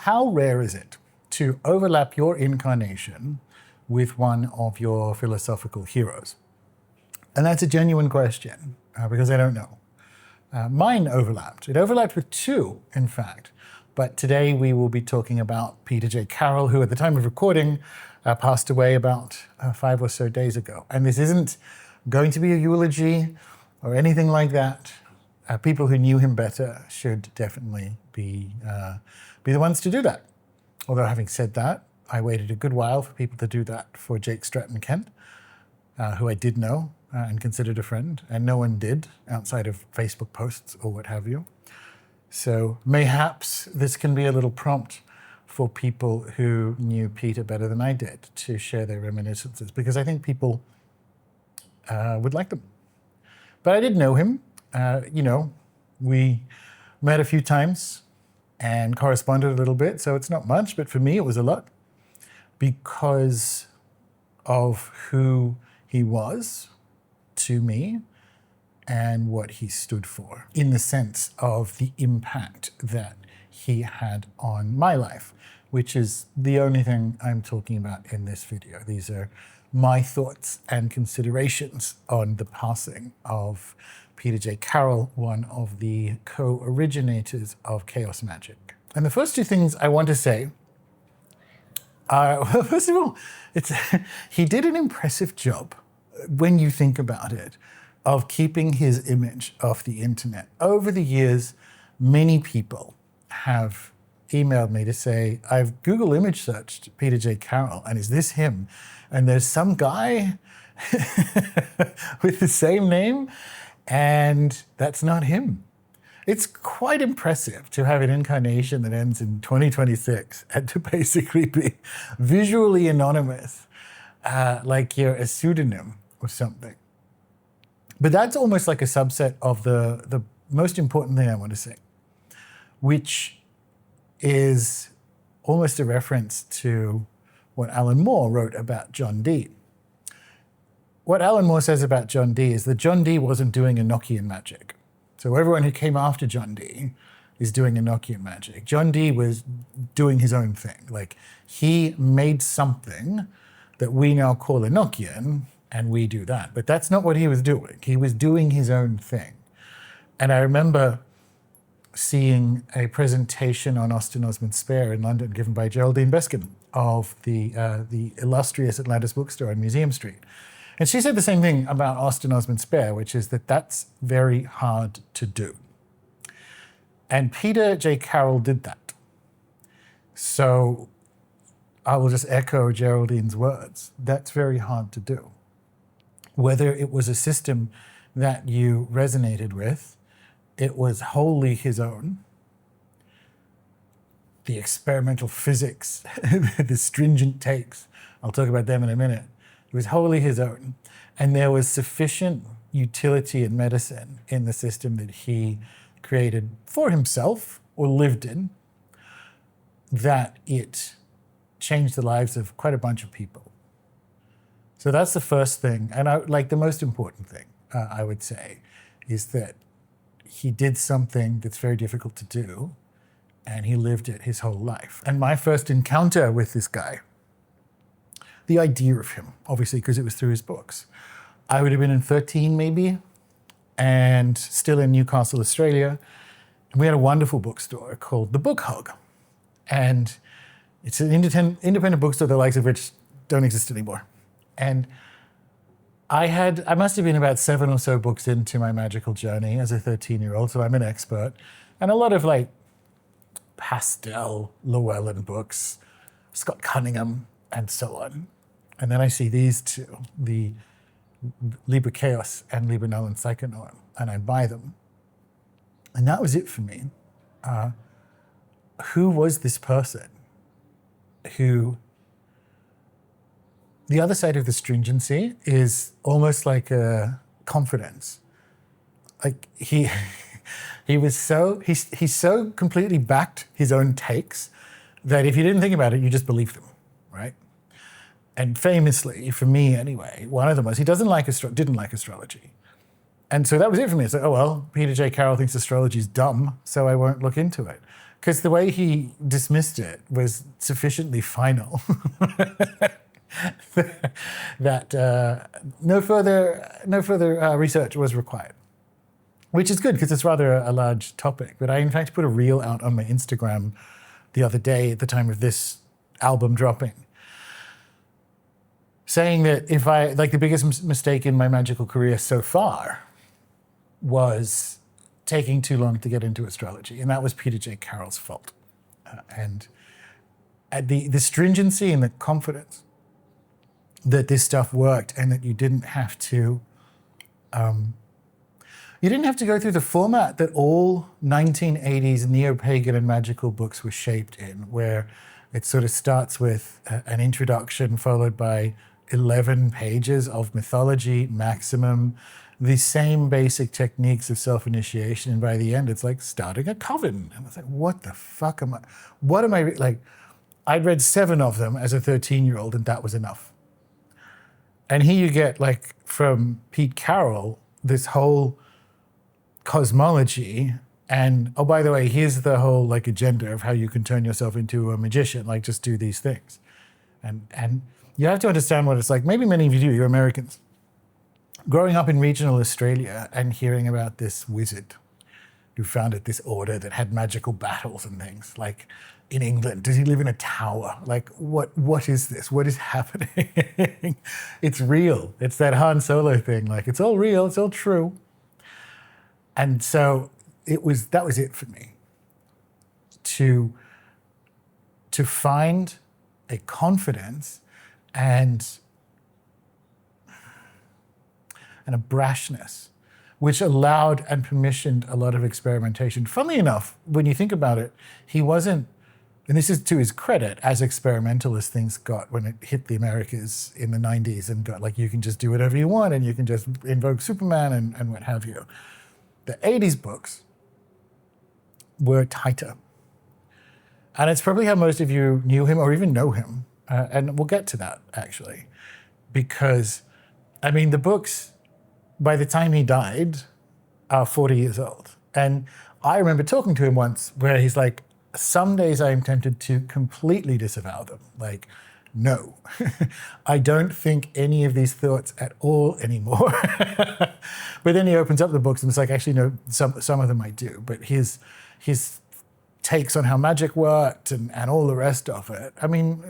How rare is it to overlap your incarnation with one of your philosophical heroes? And that's a genuine question, because I don't know. Mine overlapped. It overlapped with two, in fact. But today we will be talking about Peter J Carroll, who at the time of recording passed away about 5 or so days ago. And this isn't going to be a eulogy or anything like that. People who knew him better should definitely be the ones to do that. Although having said that, I waited a good while for people to do that for Jake Stratton Kent, who I did know and considered a friend, and no one did outside of Facebook posts or what have you. So mayhaps this can be a little prompt for people who knew Peter better than I did to share their reminiscences, because I think people would like them. But I did know him. We met a few times and corresponded a little bit, so it's not much, but for me it was a lot because of who he was to me and what he stood for, in the sense of the impact that he had on my life, which is the only thing I'm talking about in this video. These are my thoughts and considerations on the passing of Peter J Carroll, one of the co-originators of chaos magic. And the first two things I want to say are, well, first of all, he did an impressive job, when you think about it, of keeping his image off the internet. Over the years, many people have emailed me to say, I've Google image searched Peter J Carroll, and is this him? And there's some guy with the same name, and that's not him. It's quite impressive to have an incarnation that ends in 2026 and to basically be visually anonymous, like you're a pseudonym or something. But that's almost like a subset of the most important thing I want to say, which is almost a reference to what Alan Moore wrote about John Dee. What Alan Moore says about John Dee is that John Dee wasn't doing Enochian magic. So everyone who came after John Dee is doing Enochian magic. John Dee was doing his own thing. Like, he made something that we now call Enochian, and we do that. But that's not what he was doing. He was doing his own thing. And I remember seeing a presentation on Austin Osman Spare in London given by Geraldine Beskin of the illustrious Atlantis Bookstore on Museum Street. And she said the same thing about Austin Osman Spare, which is that that's very hard to do. And Peter J Carroll did that. So I will just echo Geraldine's words. That's very hard to do. Whether it was a system that you resonated with, it was wholly his own. The experimental physics, the stringent takes, I'll talk about them in a minute. It was wholly his own. And there was sufficient utility and medicine in the system that he created for himself or lived in, that it changed the lives of quite a bunch of people. So that's the first thing. And the most important thing, I would say, is that he did something that's very difficult to do, and he lived it his whole life. And my first encounter with this guy, the idea of him, obviously, because it was through his books. I would have been in 13 maybe, and still in Newcastle, Australia. And we had a wonderful bookstore called The Book Hog. And it's an independent bookstore, the likes of which don't exist anymore. And I must have been about 7 or so books into my magical journey as a 13-year-old, so I'm an expert. And a lot of pastel Llewellyn books, Scott Cunningham, and so on. And then I see these two, the Liber Chaos and Liber Null Psychonaut, and I buy them. And that was it for me. Who was this person who, the other side of the stringency is almost like a confidence. Like he so completely backed his own takes that if you didn't think about it, you just believed them, right? And famously, for me anyway, one of them was he didn't like astrology. And so that was it for me. It's like, oh, well, Peter J. Carroll thinks astrology is dumb, so I won't look into it. because the way he dismissed it was sufficiently final that no further research was required, which is good because it's rather a large topic. But I, in fact, put a reel out on my Instagram the other day at the time of this album dropping, saying that if I, like, the biggest mistake in my magical career so far was taking too long to get into astrology, and that was Peter J Carroll's fault. And the stringency and the confidence that this stuff worked, and that you didn't have to go through the format that all 1980s neo-pagan and magical books were shaped in, where it sort of starts with an introduction followed by 11 pages of mythology, maximum, the same basic techniques of self-initiation, and by the end it's like starting a coven. And I was like, what the fuck am I, what am I, like, I'd read 7 of them as a 13-year-old and that was enough. And here you get, like, from Pete Carroll, this whole cosmology, and oh, by the way, here's the whole, like, agenda of how you can turn yourself into a magician, like, just do these things. And you have to understand what it's like. Maybe many of you do, you're Americans. Growing up in regional Australia and hearing about this wizard who founded this order that had magical battles and things, like, in England, does he live in a tower? Like, what is this? What is happening? It's real. It's that Han Solo thing. Like, it's all real, it's all true. And so that was it for me. To find a confidence and a brashness which allowed and permissioned a lot of experimentation. Funnily enough, when you think about it, he wasn't, and this is to his credit, as experimental as things got when it hit the Americas in the 90s and got, like, you can just do whatever you want and you can just invoke Superman and what have you. The 80s books were tighter. And it's probably how most of you knew him or even know him. And we'll get to that, actually. Because, I mean, the books, by the time he died, are 40 years old. And I remember talking to him once where he's like, some days I am tempted to completely disavow them. Like, no, I don't think any of these thoughts at all anymore. But then he opens up the books and it's like, actually, no, some of them I do. But his takes on how magic worked and all the rest of it, I mean,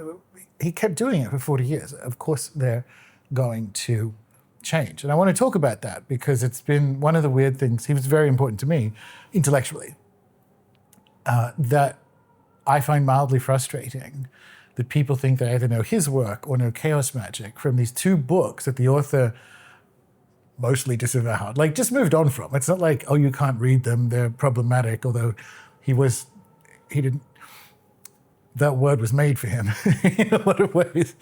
he kept doing it for 40 years. Of course, they're going to change. And I want to talk about that because it's been one of the weird things. He was very important to me intellectually, that I find mildly frustrating, that people think they either know his work or know chaos magic from these 2 books that the author mostly disavowed, like, just moved on from. It's not like, oh, you can't read them, they're problematic, although he didn't, that word was made for him in a lot of ways.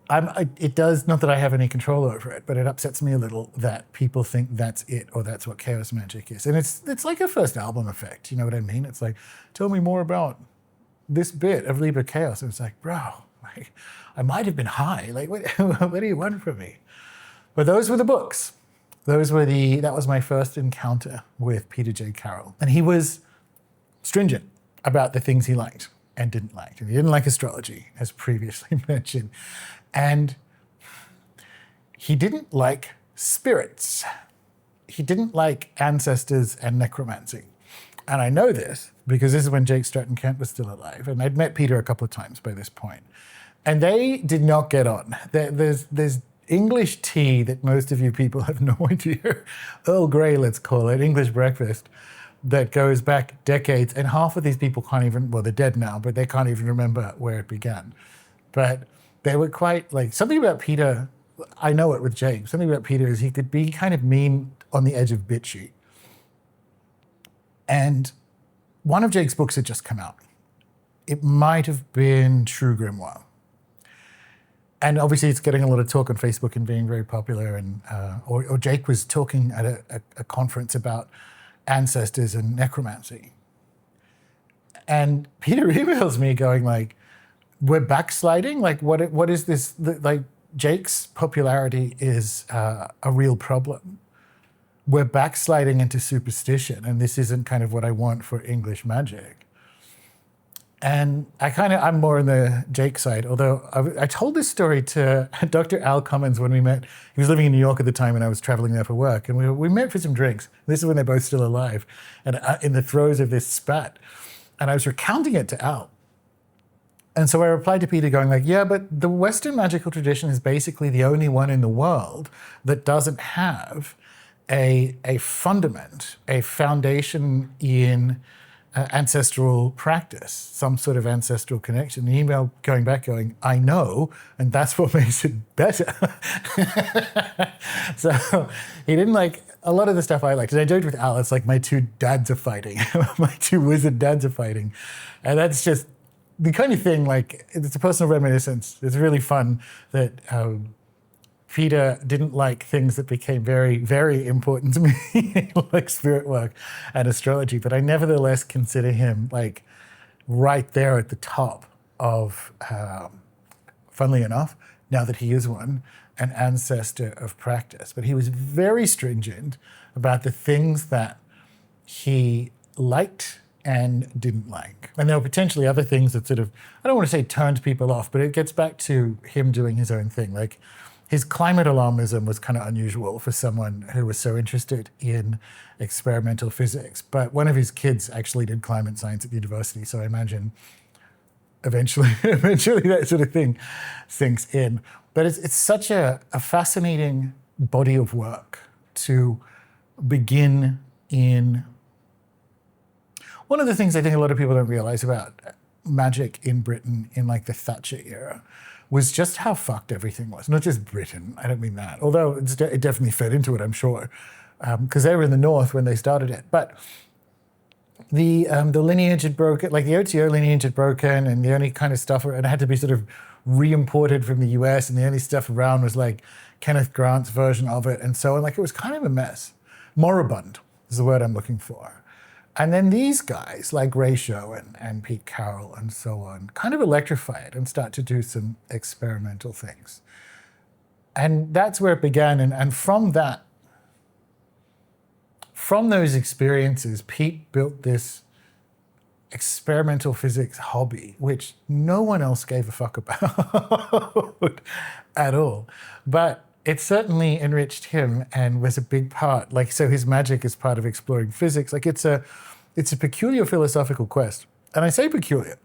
It does, not that I have any control over it, but it upsets me a little that people think that's it or that's what chaos magic is. And it's like a first album effect, you know what I mean? It's like, tell me more about this bit of Liber Chaos. And it's like, bro, like, I might have been high. Like, what do you want from me? But those were the books. That was my first encounter with Peter J Carroll. And he was stringent about the things he liked and didn't like. And he didn't like astrology, as previously mentioned. And he didn't like spirits. He didn't like ancestors and necromancy. And I know this because this is when Jake Stratton Kent was still alive. And I'd met Peter a couple of times by this point. And they did not get on. There's English tea that most of you people have no idea. Earl Grey, let's call it, English breakfast, that goes back decades. And half of these people can't even, well, they're dead now, but they can't even remember where it began. But they were quite, like, something about Peter, I know it with Jake, something about Peter is he could be kind of mean on the edge of bitchy. And one of Jake's books had just come out. It might have been True Grimoire. And obviously it's getting a lot of talk on Facebook and being very popular. And or Jake was talking at a conference about ancestors and necromancy. And Peter emails me going like, we're backsliding? Like, what is this? Like, Jake's popularity is a real problem. we're backsliding into superstition, and this isn't kind of what I want for English magic. And I'm more on the Jake side, although I told this story to Dr. Al Cummins when we met. He was living in New York at the time and I was traveling there for work. And we met for some drinks. This is when they're both still alive and in the throes of this spat. And I was recounting it to Al. And so I replied to Peter going like, yeah, but the Western magical tradition is basically the only one in the world that doesn't have a fundament, a foundation in ancestral practice, some sort of ancestral connection. An email going back going, I know, and that's what makes it better. So he didn't like a lot of the stuff I liked. And I joked with Al, it's like my two dads are fighting. My two wizard dads are fighting. And that's just the kind of thing, like, it's a personal reminiscence. It's really fun that Peter didn't like things that became very, very important to me, like spirit work and astrology, but I nevertheless consider him like right there at the top of, funnily enough, now that he is one, an ancestor of practice. But he was very stringent about the things that he liked and didn't like. And there were potentially other things that sort of, I don't want to say turned people off, but it gets back to him doing his own thing. Like, his climate alarmism was kind of unusual for someone who was so interested in experimental physics. But one of his kids actually did climate science at university, so I imagine eventually that sort of thing sinks in. But it's such a fascinating body of work to begin in. One of the things I think a lot of people don't realize about magic in Britain in like the Thatcher era was just how fucked everything was. Not just Britain, I don't mean that. Although it definitely fed into it, I'm sure, because they were in the north when they started it. But the lineage had broken, like the OTO lineage had broken, and the only kind of stuff, and it had to be sort of re-imported from the US, and the only stuff around was like Kenneth Grant's version of it, and so on. Like, it was kind of a mess. Moribund is the word I'm looking for. And then these guys, like Ratio and Pete Carroll and so on, kind of electrify it and start to do some experimental things. And that's where it began. And from that, from those experiences, Pete built this experimental physics hobby, which no one else gave a fuck about at all. But it certainly enriched him and was a big part. Like, so his magic is part of exploring physics. Like, it's a peculiar philosophical quest. And I say peculiar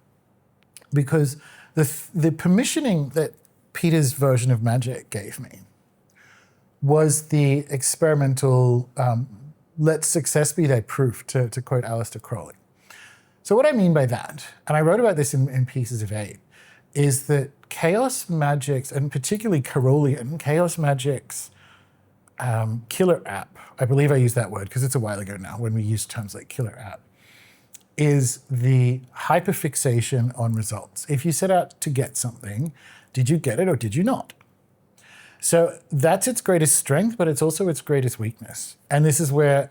because the permissioning that Peter's version of magic gave me was the experimental, let success be thy proof, to quote Aleister Crowley. So what I mean by that, and I wrote about this in Pieces of 8, is that chaos magics, and particularly Carrollian, chaos magics killer app, I believe I used that word because it's a while ago now when we used terms like killer app, is the hyperfixation on results. If you set out to get something, did you get it or did you not? So that's its greatest strength, but it's also its greatest weakness. And this is where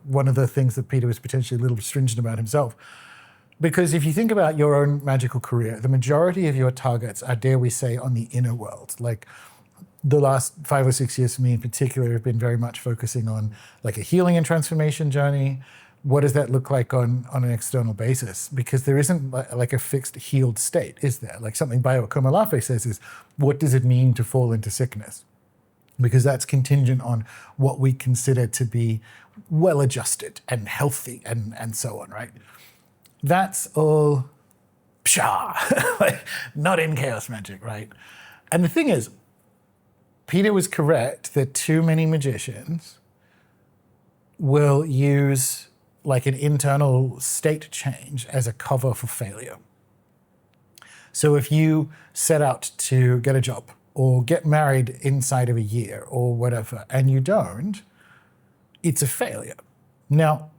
one of the things that Peter was potentially a little stringent about himself. Because if you think about your own magical career, the majority of your targets are, dare we say, on the inner world. Like, the last 5 or 6 years for me in particular have been very much focusing on like a healing and transformation journey. What does that look like on an external basis? Because there isn't like a fixed healed state, is there? Like something Bayo Komalafe says is, what does it mean to fall into sickness? Because that's contingent on what we consider to be well-adjusted and healthy and so on, right? That's all pshaw, like, not in chaos magic, right? And the thing is, Peter was correct that too many magicians will use like an internal state change as a cover for failure. So if you set out to get a job or get married inside of a year or whatever, and you don't, it's a failure. Now,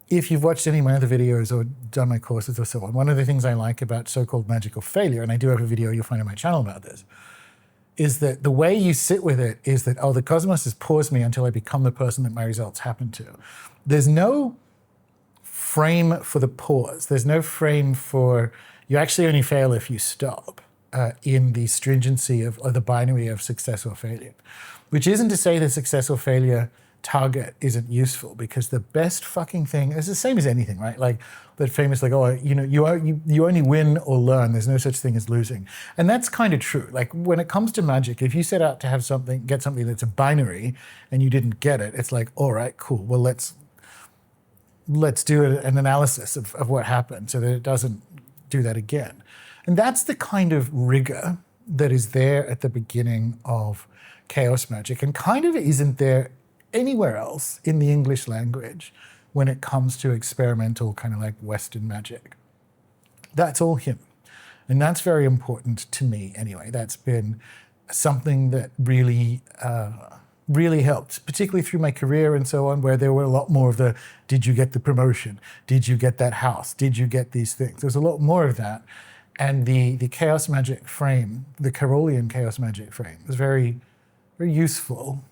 if you've watched any of my other videos or done my courses or so on, one of the things I like about so-called magical failure, and I do have a video you'll find on my channel about this, is that the way you sit with it is that, oh, the cosmos has paused me until I become the person that my results happen to. There's no frame for the pause. There's no frame for, you actually only fail if you stop. in the stringency of or the binary of success or failure, which isn't to say that success or failure target isn't useful, because the best fucking thing is the same as anything, right? Like that famous, like, oh, you know, you only win or learn. There's no such thing as losing, and that's kind of true. Like when it comes to magic, if you set out to have something, get something that's a binary, and you didn't get it, it's like, all right, cool. Well, let's do an analysis of what happened so that it doesn't do that again. And that's the kind of rigor that is there at the beginning of chaos magic, and kind of isn't there anywhere else in the English language when it comes to experimental kind of like Western magic. That's all him. And that's very important to me anyway. That's been something that really, really helped, particularly through my career and so on, where there were a lot more of the, did you get the promotion? Did you get that house? Did you get these things? There's a lot more of that. And the chaos magic frame, the Carrollian chaos magic frame, was very, very useful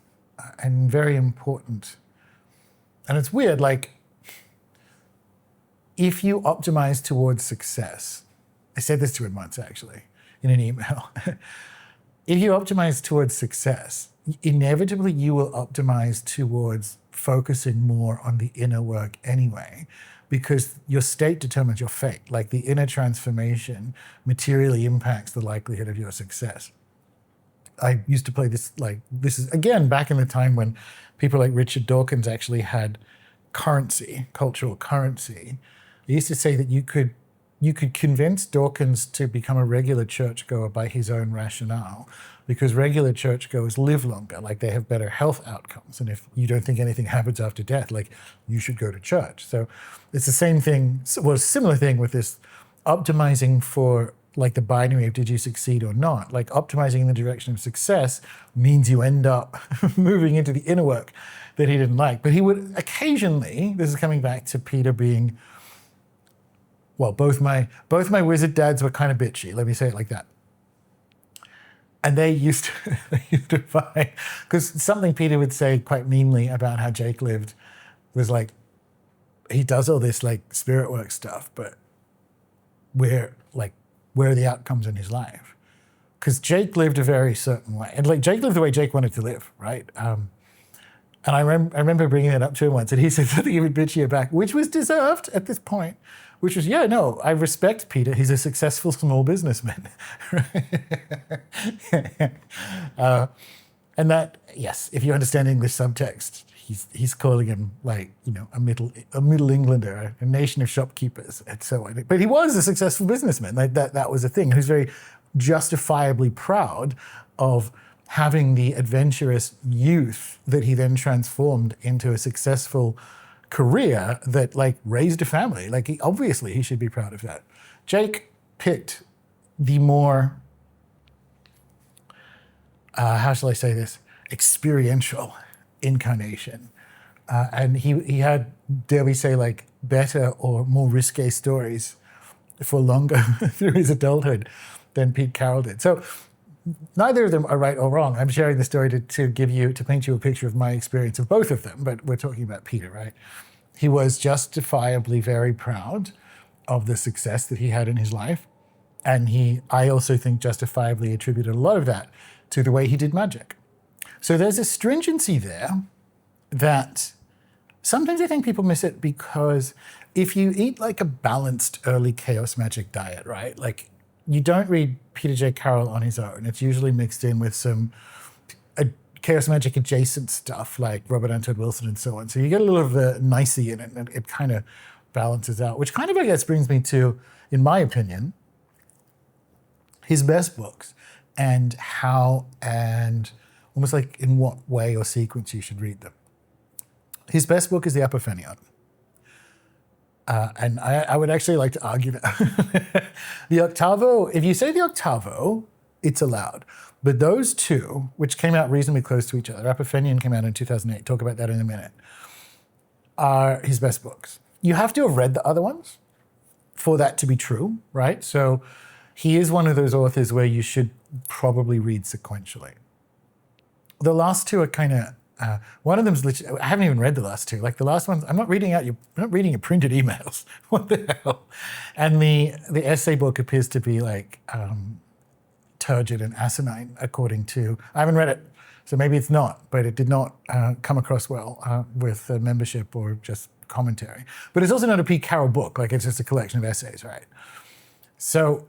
and very important. And it's weird, like, if you optimize towards success, I said this to him once actually in an email. If you optimize towards success, inevitably you will optimize towards focusing more on the inner work anyway, because your state determines your fate. Like the inner transformation materially impacts the likelihood of your success. I used to play this, like, this is, again, back in the time when people like Richard Dawkins actually had currency, cultural currency. I used to say that you could convince Dawkins to become a regular churchgoer by his own rationale, because regular churchgoers live longer, like they have better health outcomes. And if you don't think anything happens after death, like you should go to church. So it's the same thing, well, similar thing with this optimizing for like the binary of did you succeed or not. Like optimizing in the direction of success means you end up moving into the inner work that he didn't like. But he would occasionally, this is coming back to Peter being, well, both my wizard dads were kind of bitchy, let me say it like that. And they used to fight, because something Peter would say quite meanly about how Jake lived was like, he does all this like spirit work stuff, but where are the outcomes in his life? Because Jake lived a very certain way. And like Jake lived the way Jake wanted to live, right? And I remember bringing it up to him once, and he said something even bitchier back, which was deserved at this point, which was, yeah, no, I respect Peter. He's a successful small businessman. And that, yes, if you understand English subtext, he's calling him like, you know, a middle Englander, a nation of shopkeepers, and so on. But he was a successful businessman. Like that was a thing. He was very justifiably proud of having the adventurous youth that he then transformed into a successful career that like raised a family. Like he should be proud of that. Jake picked the more, how shall I say this, experiential incarnation. And he had, dare we say, like better or more risque stories for longer through his adulthood than Pete Carroll did. So neither of them are right or wrong. I'm sharing the story to paint you a picture of my experience of both of them, but we're talking about Peter, right? He was justifiably very proud of the success that he had in his life. And I also think justifiably attributed a lot of that to the way he did magic. So there's a stringency there that sometimes I think people miss it, because if you eat like a balanced early chaos magic diet, right? Like you don't read Peter J Carroll on his own. It's usually mixed in with some chaos magic adjacent stuff like Robert Anton Wilson and so on. So you get a little of the nicey in it, and it kind of balances out, which kind of, I guess, brings me to, in my opinion, his best books and how and almost like in what way or sequence you should read them. His best book is the Apophenion. And I would actually like to argue that. The Octavo, if you say the Octavo, it's allowed. But those two, which came out reasonably close to each other, Apophenion came out in 2008, talk about that in a minute, are his best books. You have to have read the other ones for that to be true, right? So he is one of those authors where you should probably read sequentially. The last two are kind of, one of them's literally, I haven't even read the last two. Like the last ones, I'm not reading your printed emails. What the hell? And the essay book appears to be like turgid and asinine, according to, I haven't read it, so maybe it's not, but it did not come across well with membership or just commentary. But it's also not a Pete Carroll book, like it's just a collection of essays, right? So,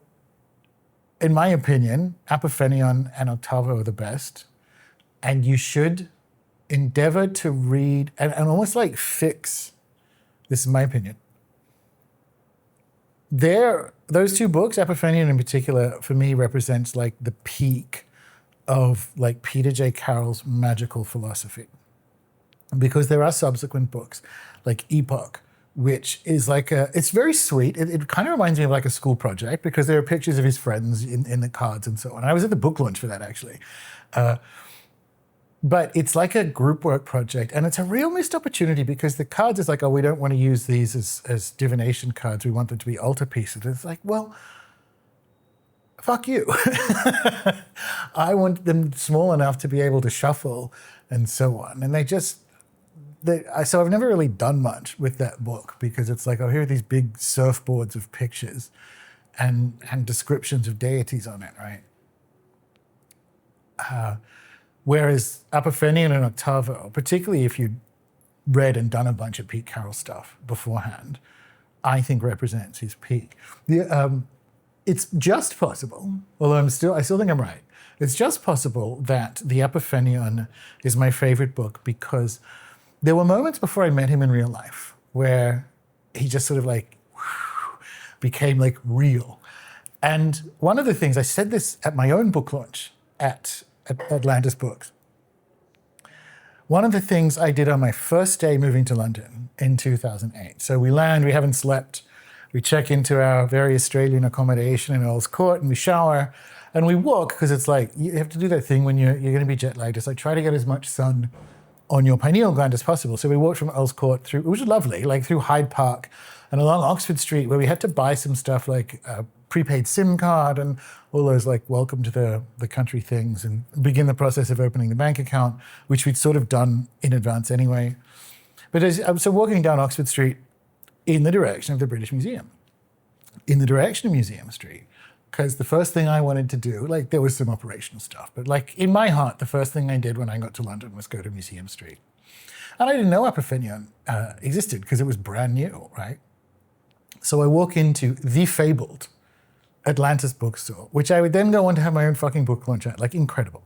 in my opinion, Apophenion and Octavo are the best, and you should endeavor to read and almost like fix, this is my opinion, those two books, Apophenion in particular, for me represents like the peak of like Peter J Carroll's magical philosophy. Because there are subsequent books like Epoch, which is like it's very sweet. It kind of reminds me of like a school project because there are pictures of his friends in the cards and so on. I was at the book launch for that actually. But it's like a group work project, and it's a real missed opportunity because the cards is like, oh, we don't want to use these as divination cards. We want them to be altarpieces. It's like, well, fuck you. I want them small enough to be able to shuffle and so on. And so I've never really done much with that book because it's like, oh, here are these big surfboards of pictures and descriptions of deities on it, right? Whereas Apophenion and Octavo, particularly if you'd read and done a bunch of Pete Carroll stuff beforehand, I think represents his peak. It's just possible, although I still think I'm right, it's just possible that the Apophenion is my favorite book because there were moments before I met him in real life where he just sort of like became like real. And one of the things, I said this at my own book launch at Atlantis Books. One of the things I did on my first day moving to London in 2008. So we land, we haven't slept, we check into our very Australian accommodation in Earl's Court and we shower and we walk because it's like, you have to do that thing when you're going to be jet lagged. It's like try to get as much sun on your pineal gland as possible. So we walked from Earl's Court through, it was lovely, like through Hyde Park and along Oxford Street where we had to buy some stuff like a prepaid SIM card and all those like welcome to the country things and begin the process of opening the bank account, which we'd sort of done in advance anyway. But so walking down Oxford Street in the direction of the British Museum, in the direction of Museum Street, because the first thing I wanted to do, like there was some operational stuff, but like in my heart, the first thing I did when I got to London was go to Museum Street. And I didn't know Apophenion existed because it was brand new, right? So I walk into the fabled Atlantis Bookstore, which I would then go on to have my own fucking book launch at, like incredible.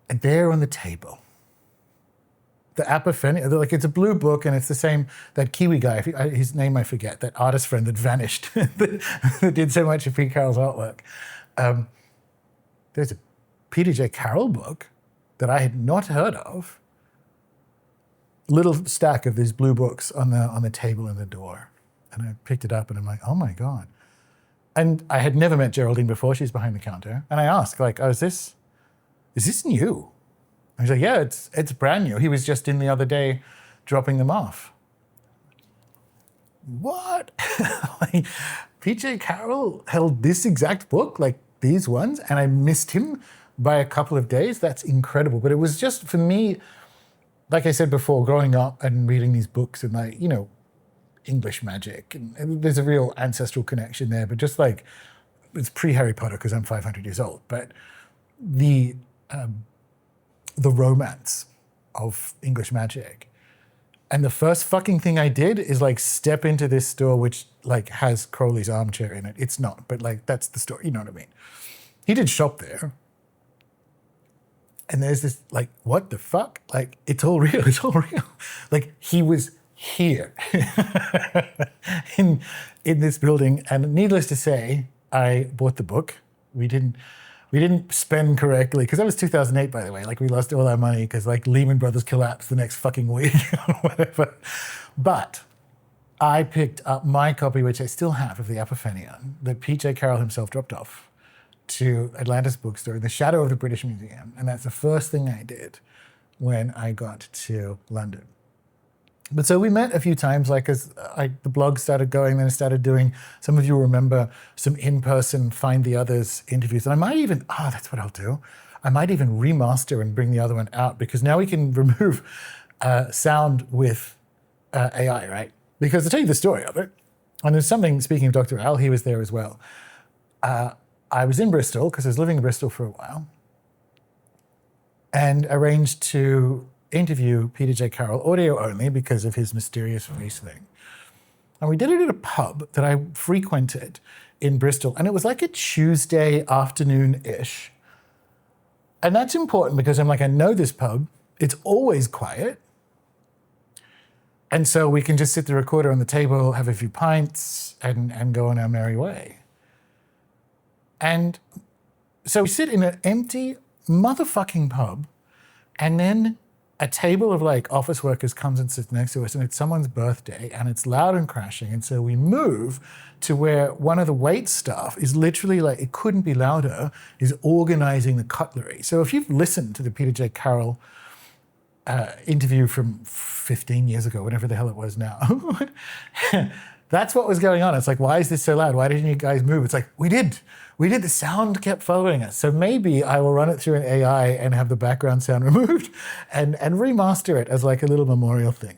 And there on the table, the Apophenion, like it's a blue book and it's the same, that Kiwi guy, his name I forget, that artist friend that vanished, that did so much of Pete Carroll's artwork. There's a Peter J Carroll book that I had not heard of, little stack of these blue books on the table in the door. And I picked it up and I'm like, oh my God. And I had never met Geraldine before. She's behind the counter. And I asked, like, oh, is this new? And he's like, yeah, it's brand new. He was just in the other day dropping them off. What? Like, P.J. Carroll held this exact book, like these ones, and I missed him by a couple of days? That's incredible. But it was just, for me, like I said before, growing up and reading these books and like, you know, English magic, and there's a real ancestral connection there, but just like, it's pre-Harry Potter because I'm 500 years old, but the romance of English magic. And the first fucking thing I did is like step into this store which like has Crowley's armchair in it. It's not, but like that's the story, you know what I mean? He did shop there. And there's this like, what the fuck? Like, it's all real, it's all real. Like, he was here in this building, and needless to say, I bought the book. We didn't spend correctly because that was 2008, by the way. Like we lost all our money because like Lehman Brothers collapsed the next fucking week or whatever. But I picked up my copy, which I still have, of the Apophenion that P.J. Carroll himself dropped off to Atlantis Bookstore in the shadow of the British Museum, and that's the first thing I did when I got to London. But so we met a few times, like as the blog started going, then I started doing, some of you remember, some in-person Find the Others interviews. And I might even, that's what I'll do. I might even remaster and bring the other one out because now we can remove sound with AI, right? Because to tell you the story of it, and there's something, speaking of Dr. Al, he was there as well. I was in Bristol because I was living in Bristol for a while, and arranged to interview Peter J Carroll, audio only, because of his mysterious face thing. And we did it at a pub that I frequented in Bristol, and it was like a Tuesday afternoon-ish. And that's important because I'm like, I know this pub, it's always quiet. And so we can just sit the recorder on the table, have a few pints, and go on our merry way. And so we sit in an empty motherfucking pub, and then a table of like office workers comes and sits next to us, and it's someone's birthday, and it's loud and crashing. And so we move to where one of the wait staff is literally like, it couldn't be louder, is organizing the cutlery. So if you've listened to the Peter J Carroll interview from 15 years ago, whatever the hell it was now, that's what was going on. It's like, why is this so loud? Why didn't you guys move? It's like, we did. The sound kept following us. So maybe I will run it through an AI and have the background sound removed and remaster it as like a little memorial thing.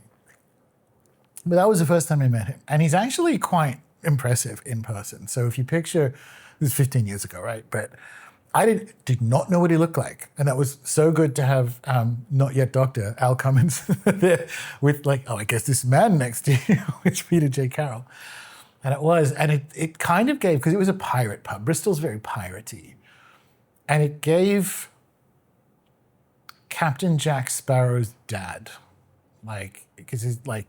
But that was the first time I met him. And he's actually quite impressive in person. So if you picture, this is 15 years ago, right? But I did not know what he looked like. And that was so good to have not yet Dr. Al Cummins there with like, oh, I guess this man next to you, which Peter J. Carroll. And it was, and it kind of gave, because it was a pirate pub. Bristol's very piratey. And it gave Captain Jack Sparrow's dad, like, because he's like,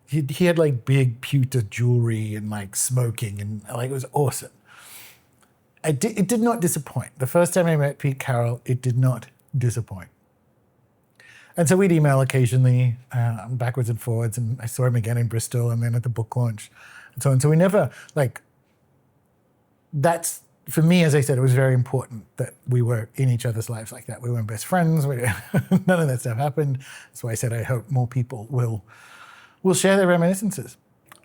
he had like big pewter jewelry and like smoking and like, it was awesome. It did not disappoint. The first time I met Pete Carroll, it did not disappoint. And so we'd email occasionally, backwards and forwards, and I saw him again in Bristol and then at the book launch and so on. So we never, like, that's, for me, as I said, it was very important that we were in each other's lives like that. We weren't best friends. None of that stuff happened. That's why I said I hope more people will share their reminiscences.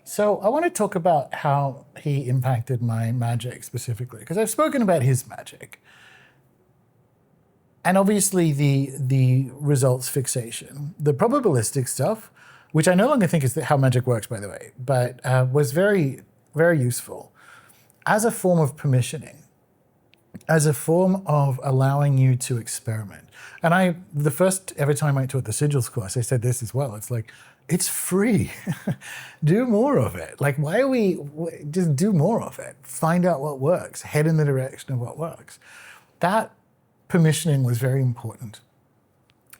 So I want to talk about how he impacted my magic specifically, because I've spoken about his magic. And obviously the results fixation, the probabilistic stuff, which I no longer think is how magic works, by the way, but was very, very useful as a form of permissioning, as a form of allowing you to experiment. And the first ever time I taught the sigils course, I said this as well. It's like, it's free. Do more of it. Like, why are we, just do more of it. Find out what works. Head in the direction of what works. That permissioning was very important.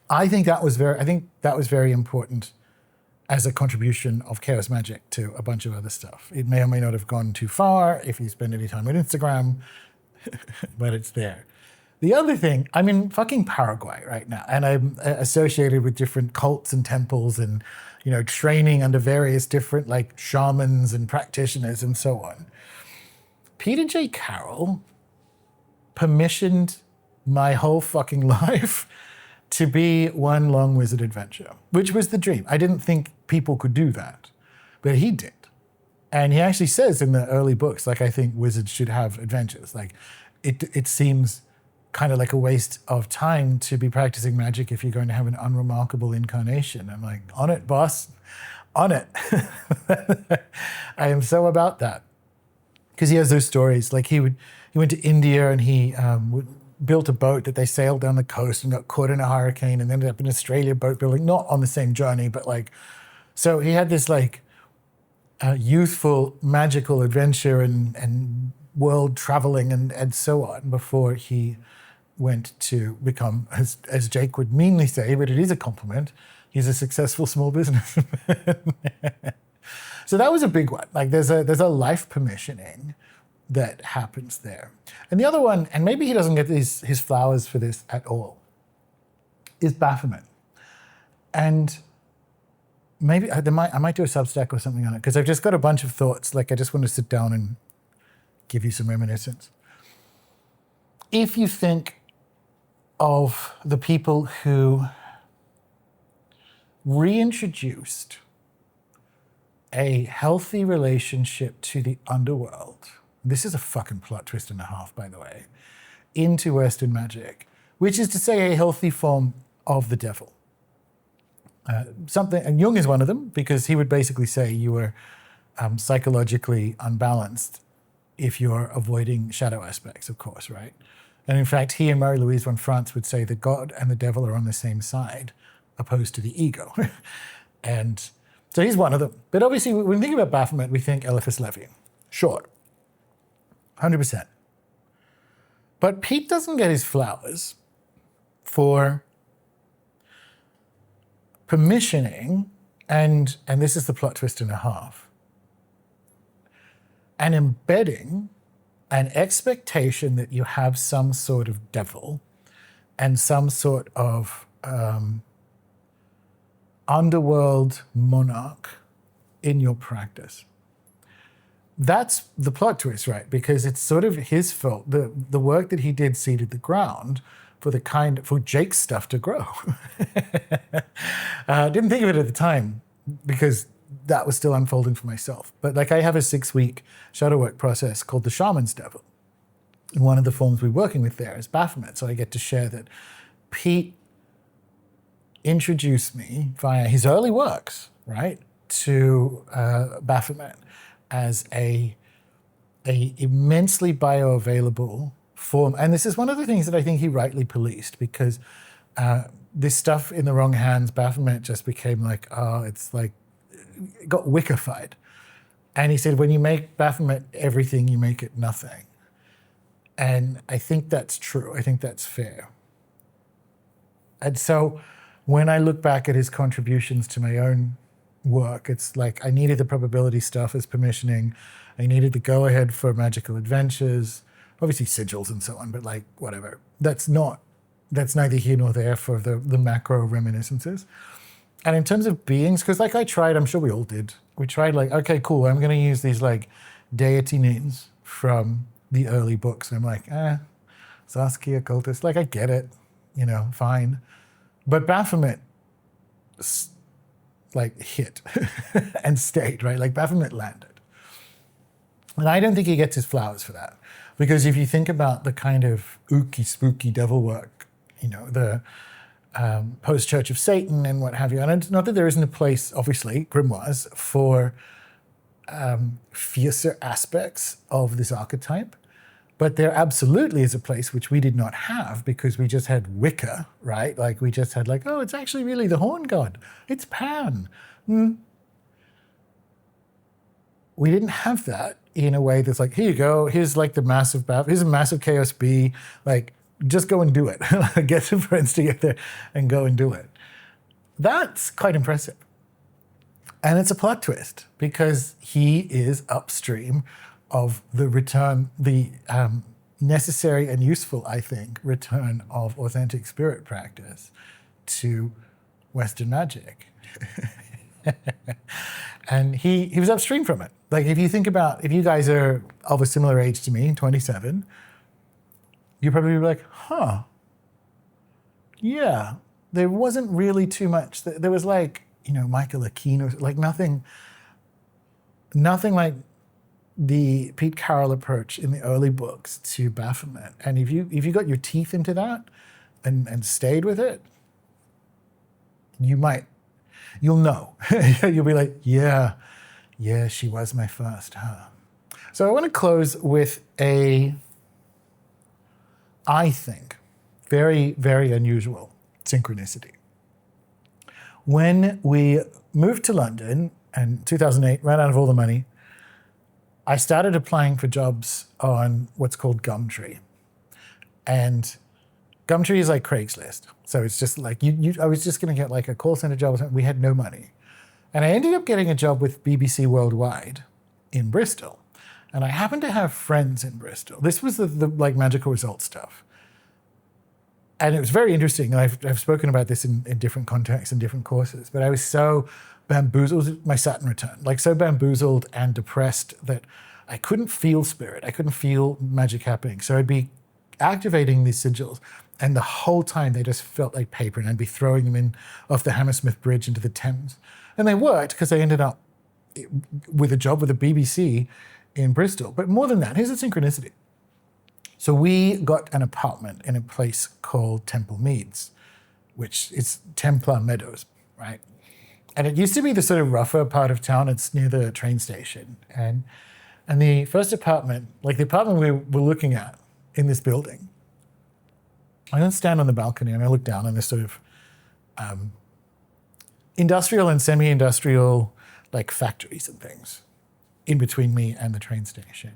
I think that was very important as a contribution of chaos magic to a bunch of other stuff. It may or may not have gone too far if you spend any time on Instagram, but it's there. The other thing, I'm in fucking Paraguay right now, and I'm associated with different cults and temples and, training under various different like shamans and practitioners and so on. Peter J. Carroll permissioned my whole fucking life to be one long wizard adventure, which was the dream. I didn't think people could do that, but he did. And he actually says in the early books, like, I think wizards should have adventures. Like, it seems kind of like a waste of time to be practicing magic if you're going to have an unremarkable incarnation. I'm like, on it, boss, on it. I am so about that. Because he has those stories. Like he went to India and he built a boat that they sailed down the coast and got caught in a hurricane and ended up in Australia boat building, not on the same journey, but like, so he had this like youthful magical adventure and world traveling and so on before he went to become, as Jake would meanly say, but it is a compliment, he's a successful small businessman. So that was a big one. Like there's a life permissioning that happens there. And the other one, and maybe he doesn't get his flowers for this at all, is Baphomet. And maybe I might do a Substack or something on it, because I've just got a bunch of thoughts. Like I just want to sit down and give you some reminiscence. If you think of the people who reintroduced a healthy relationship to the underworld, this is a fucking plot twist and a half, by the way, into Western magic, which is to say a healthy form of the devil. And Jung is one of them, because he would basically say you were psychologically unbalanced if you're avoiding shadow aspects, of course, right? And in fact, he and Marie-Louise von France would say that God and the devil are on the same side, opposed to the ego. And so he's one of them. But obviously, when we think about Baphomet, we think Eliphas Levi. Sure, 100%. But Pete doesn't get his flowers for permissioning, and this is the plot twist and a half, and embedding an expectation that you have some sort of devil and some sort of underworld monarch in your practice. That's the plot twist, right? Because it's sort of his fault. The work that he did seeded the ground for Jake's stuff to grow. Didn't think of it at the time because that was still unfolding for myself. But like I have a 6-week shadow work process called the Shaman's Devil. And one of the forms we're working with there is Baphomet. So I get to share that Pete introduced me via his early works, right, to Baphomet as a immensely bioavailable form. And this is one of the things that I think he rightly policed, because this stuff in the wrong hands, Baphomet just became like, it's like, it got Wiccaified. And he said, when you make Baphomet everything, you make it nothing. And I think that's true. I think that's fair. And so when I look back at his contributions to my own work, it's like I needed the probability stuff as permissioning. I needed the go-ahead for magical adventures, obviously sigils and so on, but like whatever. That's neither here nor there for the macro reminiscences. And in terms of beings, because like I tried, I'm sure we all did, we tried like, okay, cool, I'm going to use these like deity names from the early books. And I'm like, Saskia, cultist, like I get it, fine. But Baphomet like hit and stayed, right? Like Baphomet landed. And I don't think he gets his flowers for that. Because if you think about the kind of ooky, spooky devil work, the post-Church of Satan and what have you, and it's not that there isn't a place, obviously, grimoires, for fiercer aspects of this archetype, but there absolutely is a place which we did not have because we just had Wicca, right? Like we just had like, it's actually really the horn god. It's Pan. We didn't have that in a way that's like, here you go, here's like the massive, here's a massive Chaos B, like just go and do it. Get some friends together and go and do it. That's quite impressive. And it's a plot twist because he is upstream of the return, the necessary and useful, I think, return of authentic spirit practice to Western magic. And he was upstream from it. Like if you think about, if you guys are of a similar age to me, 27, you probably be like, yeah, there wasn't really too much. There was like, Michael Aquino, like nothing like the Pete Carroll approach in the early books to Baphomet. And if you got your teeth into that and stayed with it, you'll know. You'll be like, yeah, she was my first, So I want to close with I think, very, very unusual synchronicity. When we moved to London in 2008, ran out of all the money, I started applying for jobs on what's called Gumtree. And Gumtree is like Craigslist. So it's just like, I was just going to get like a call center job. We had no money. And I ended up getting a job with BBC Worldwide in Bristol. And I happened to have friends in Bristol. This was the like magical results stuff. And it was very interesting. And I've spoken about this in different contexts and different courses, but I was so bamboozled, my Saturn return, like so bamboozled and depressed that I couldn't feel spirit. I couldn't feel magic happening. So I'd be activating these sigils and the whole time they just felt like paper, and I'd be throwing them in off the Hammersmith Bridge into the Thames. And they worked because I ended up with a job with the BBC in Bristol. But more than that, here's the synchronicity. So we got an apartment in a place called Temple Meads, which is Templar Meadows, right? And it used to be the sort of rougher part of town. It's near the train station. And And the first apartment, like the apartment we were looking at in this building, I don't stand on the balcony and I look down on this sort of industrial and semi-industrial like factories and things in between me and the train station.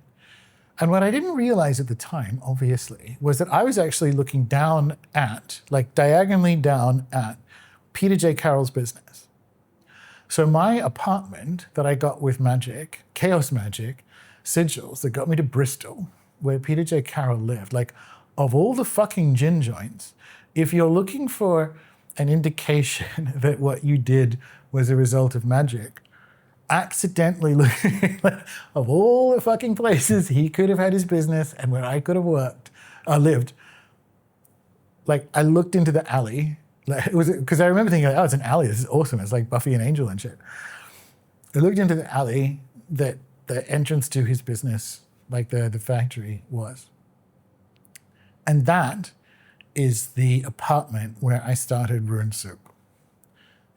And what I didn't realize at the time, obviously, was that I was actually looking down at, like diagonally down at Peter J Carroll's business. So my apartment that I got with magic, chaos magic, sigils that got me to Bristol, where Peter J Carroll lived, like of all the fucking gin joints, if you're looking for an indication that what you did was a result of magic, accidentally looking of all the fucking places he could have had his business and where I could have lived, like I looked into the alley, like it was because I remember thinking, like, oh, it's an alley. This is awesome. It's like Buffy and Angel and shit. I looked into the alley that the entrance to his business, like the factory, was, and that is the apartment where I started Rune Soup.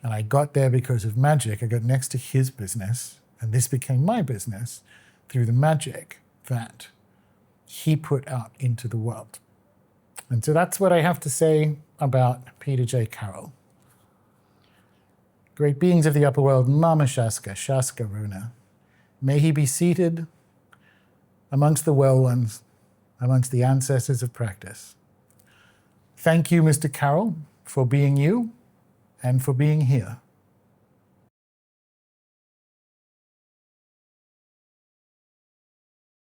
And I got there because of magic. I got next to his business, and this became my business through the magic that he put out into the world. And so that's what I have to say about Peter J. Carroll. Great beings of the upper world, Mama Shaska, Shaska Runa, may he be seated amongst the well ones, amongst the ancestors of practice. Thank you, Mr. Carroll, for being you and for being here.